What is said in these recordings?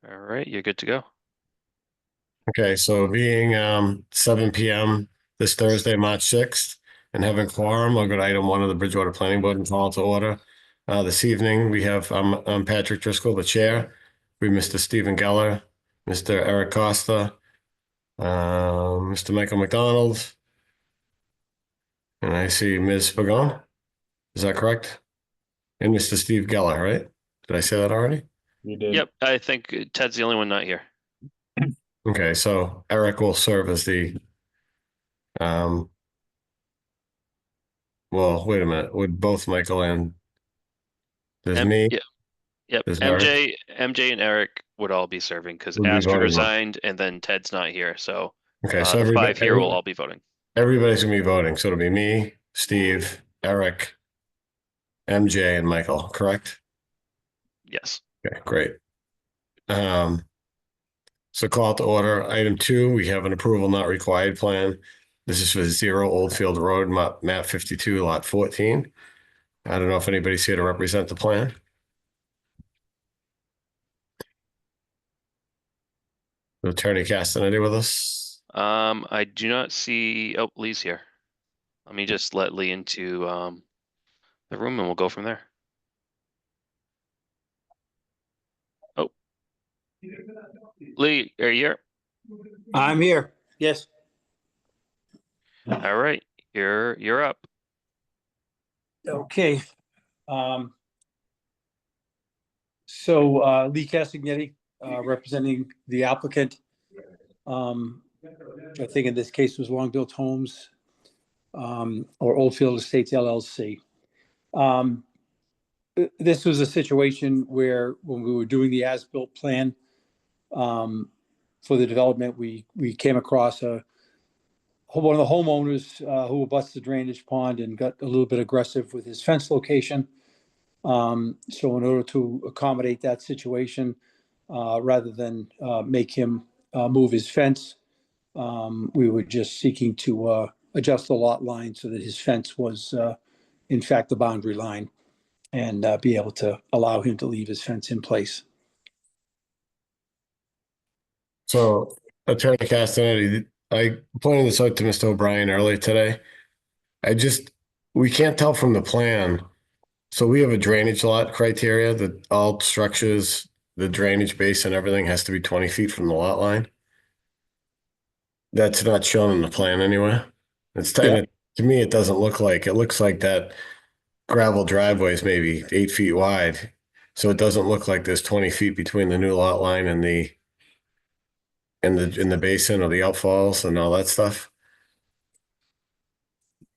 All right, you're good to go. Okay, so being 7 p.m. this Thursday, March 6th, and having quorum, I'll go to item one of the Bridgewater Planning Board and call it to order. This evening, we have I'm Patrick Driscoll, the chair. We have Mr. Stephen Geller, Mr. Eric Costa, Mr. Michael McDonald, and I see Ms. Pagon. Is that correct? And Mr. Steve Geller, right? Did I say that already? You did. Yep, I think Ted's the only one not here. Okay, so Eric will serve as the um well, wait a minute. Would both Michael and there's me, Yep. there's Eric MJ and Eric would all be serving because would be Astrid voting on. resigned and then Ted's not here. So Okay, so the five here will all be voting. everybody's gonna be voting. So it'll be me, Steve, Eric, MJ, and Michael, correct? Yes. Okay, great. So call to order. Item 2, we have an approval not required plan. This is for 0 Oldfield Road, map 52, lot 14. I don't know if anybody's here to represent the plan. Attorney Castaneda with us. I do not see. Oh, Lee's here. Let me just let Lee into the room and we'll go from there. Oh, Lee, are you here? I'm here. Yes. All right, you're up. Okay. So Lee Castagnetti, representing the applicant. I think in this case was Long Built Homes or Oldfield Estates LLC. This was a situation where when we were doing the as-built plan for the development, we came across one of the homeowners who abuts the drainage pond and got a little bit aggressive with his fence location. So in order to accommodate that situation, rather than make him move his fence, we were just seeking to adjust the lot line so that his fence was in fact the boundary line and be able to allow him to leave his fence in place. So Attorney Castaneda, I pointed this out to Mr. O'Brien earlier today. We can't tell from the plan. So we have a drainage lot criteria that all structures, the drainage base and everything has to be 20 feet from the lot line. That's not shown in the plan anywhere. To me, it doesn't look like, it looks like that gravel driveway is maybe 8 feet wide. So it doesn't look like there's 20 feet between the new lot line and in the basin or the outfalls and all that stuff.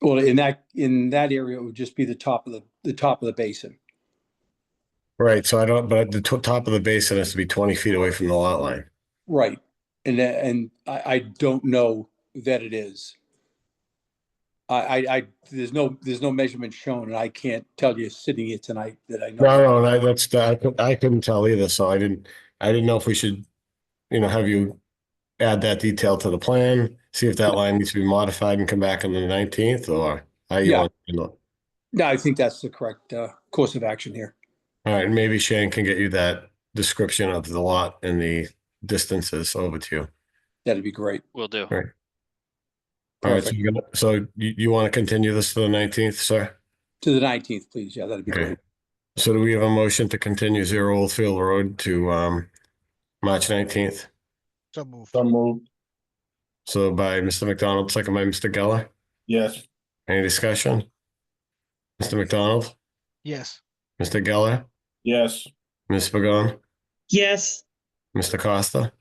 Well, in that area, it would just be the top of the basin. Right. So but the top of the basin has to be 20 feet away from the lot line. Right. And I don't know that it is. There's no measurement shown, and I can't tell you sitting here tonight that I know. No, I couldn't tell either. So I didn't know if we should, have you add that detail to the plan, see if that line needs to be modified and come back on the 19th, or how you want to handle it. No, I think that's the correct course of action here. All right, maybe Shane can get you that description of the lot and the distances over to you. That'd be great. Will do. All right. All right, so you want to continue this to the 19th, sir? To the 19th, please. Yeah, that'd be great. So do we have a motion to continue 0 Oldfield Road to March 19th? So moved. So moved. So by Mr. McDonald, second by Mr. Geller. Yes. Any discussion? Mr. McDonald? Yes. Mr. Geller? Yes. Ms. Pagon? Yes. Mr. Costa?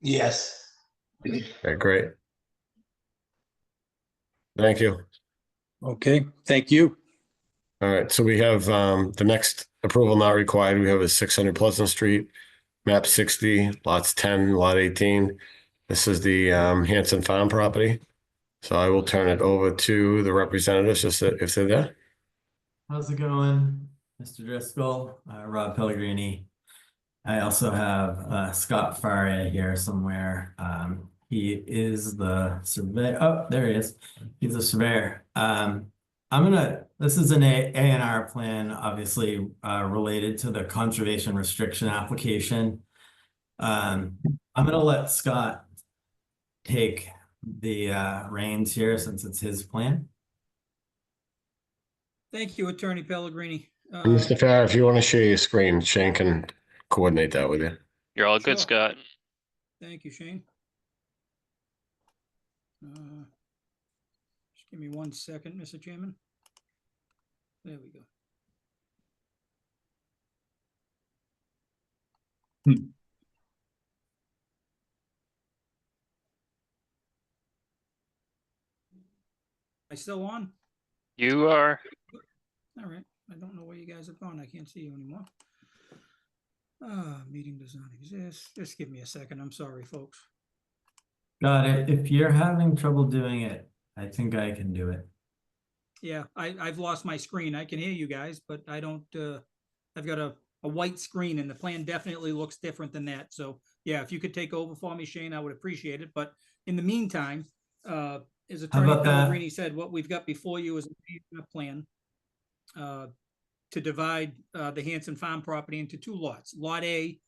Yes. Okay, great. Thank you. Okay, thank you. All right, so we have the next approval not required. We have a 600 Pleasant Street, map 60, lots 10, lot 18. This is the Hanson Farm property. So I will turn it over to the representatives if they're there. How's it going, Mr. Driscoll? Rob Pellegrini. I also have Scott Faria here somewhere. He is the surveyor. Oh, there he is. He's a surveyor. This is an A&R plan, obviously related to the conservation restriction application. I'm gonna let Scott take the reins here since it's his plan. Thank you, Attorney Pellegrini. And Mr. Farrar, if you want to share your screen, Shane can coordinate that with you. You're all good, Sure. Scott. Thank you, Shane. Just give me 1 second, Mr. Chairman. There we go. I still on? You are. All right. I don't know where you guys have gone. I can't see you anymore. Meeting does not exist. Just give me a second. I'm sorry, folks. Got it. If you're having trouble doing it, I think I can do it. Yeah, I've lost my screen. I can hear you guys, but I don't, I've got a white screen and the plan definitely looks different than that. So yeah, if you could take over for me, Shane, I would appreciate it. But in the meantime, as Attorney about that? Pellegrini said, what we've got before you is a plan to divide the Hanson Farm property into 2 lots. Lot A,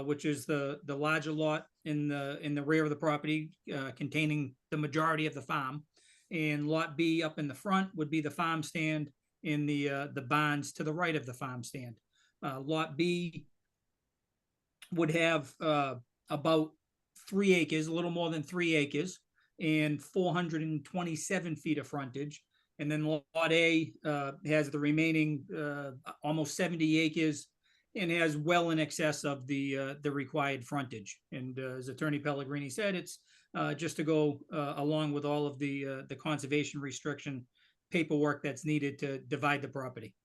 which is the larger lot in the rear of the property, containing the majority of the farm. And Lot B up in the front would be the farm stand and the barns to the right of the farm stand. Lot B would have about 3 acres, a little more than 3 acres, and 427 feet of frontage. And then Lot A has the remaining almost 70 acres and has well in excess of the required frontage. And as Attorney Pellegrini said, it's just to go along with all of the conservation restriction paperwork that's needed to divide the property.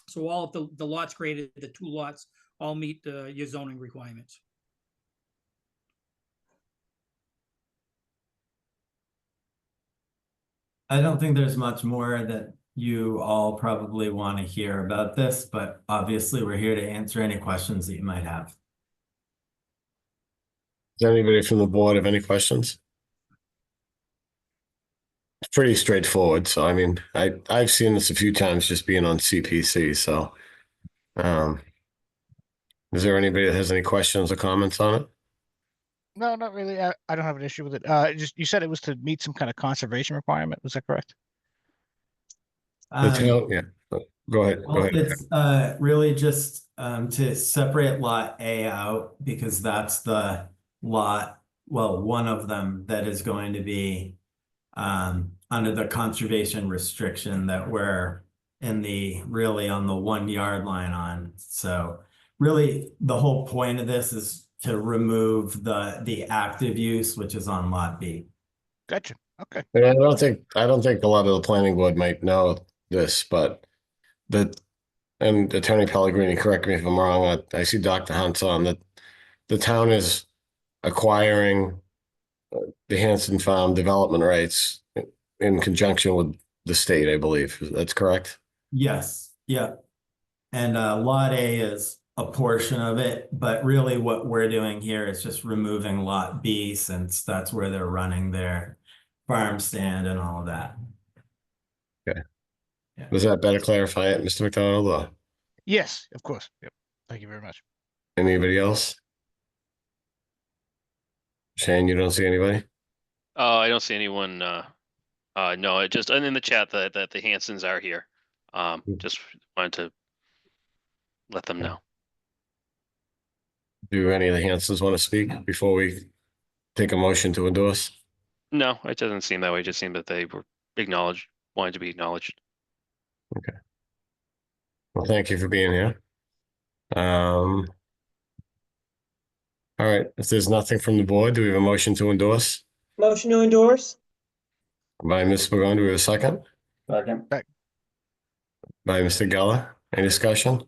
So all of the lots created, the 2 lots, all meet your zoning requirements. I don't think there's much more that you all probably want to hear about this, but obviously we're here to answer any questions that you might have. Does anybody from the board have any questions? It's pretty straightforward. So, I mean, I've seen this a few times just being on CPC. So, is there anybody that has any questions or comments on it? No, not really. I don't have an issue with it. Just you said it was to meet some kind of conservation requirement. Was that correct? The town, yeah. Go ahead. Go Well, ahead. it's really just to separate Lot A out because that's the lot, well, one of them that is going to be under the conservation restriction that we're really on the 1 yard line on. So really the whole point of this is to remove the active use, which is on Lot B. Gotcha. Okay. And I don't think a lot of the planning board might know this, but and Attorney Pellegrini, correct me if I'm wrong, I see Dr. Hunt's on that the town is acquiring the Hanson Farm development rights in conjunction with the state, I believe. That's correct? Yes, yeah. And Lot A is a portion of it, but really what we're doing here is just removing Lot B since that's where they're running their farm stand and all of that. Okay. Yeah. Does that better clarify it, Mr. McDonald, or Yes, of course. Yep. Thank you very much. anybody else? Shane, you don't see anybody? I don't see anyone. No, it just, and in the chat that the Hansons are here. Just wanted to let them know. Do any of the Hansons want to speak before we take a motion to endorse? No, it doesn't seem that way. It just seemed that they were acknowledged, wanted to be acknowledged. Well, thank you for being here. All right, if there's nothing from the board, do we have a motion to endorse? Motion to endorse? By Ms. Pagon, do we have a second? Second. By Mr. Geller, any discussion?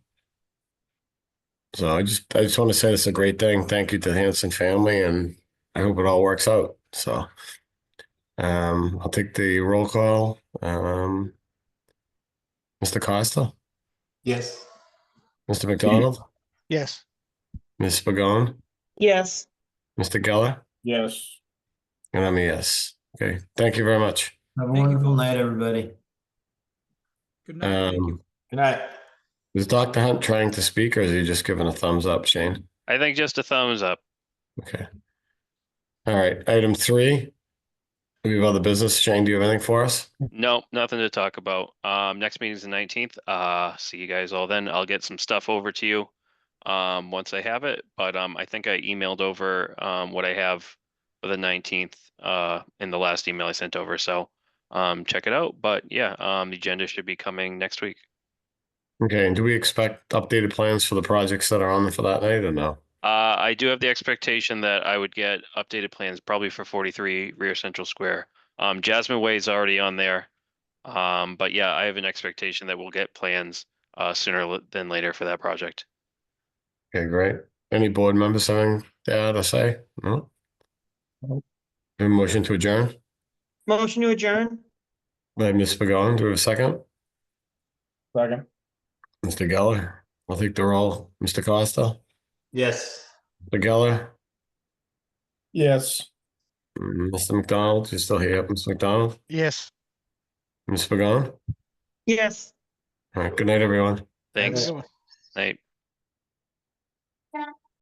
So I just want to say it's a great thing. Thank you to the Hanson family, and I hope it all works out. So I'll take the roll call. Mr. Costa, Yes. Mr. McDonald, Yes. Ms. Pagon, Yes. Mr. Geller, Yes. and I'm a yes. Okay, thank you very much. Have a Thank you, wonderful folks. night, everybody. Good night. Thank you. Um, Good night. is Dr. Hunt trying to speak, or is he just giving a thumbs up, Shane? I think just a thumbs up. Okay. All right, item 3. We have other business. Shane, do you have anything for us? No, nothing to talk about. Next meeting is the 19th. See you guys all then. I'll get some stuff over to you once I have it, but I think I emailed over what I have for the 19th in the last email I sent over. So check it out. But yeah, the agenda should be coming next week. Okay, and do we expect updated plans for the projects that are on for that night or no? I do have the expectation that I would get updated plans probably for 43 Rear Central Square. Jasmine Way is already on there. But yeah, I have an expectation that we'll get plans sooner than later for that project. Okay, great. Any board members having to add or say? No? A motion to adjourn Motion to adjourn? by Ms. Pagan. Do we have a second? Second. Mr. Geller? I'll take the roll. Mr. Costa? Yes. Mr. Geller? Yes. Mr. McDonald, you still here? Mr. McDonald? Yes. Ms. Pagan? Yes. All right, good night, everyone. Thanks. Good one. Night.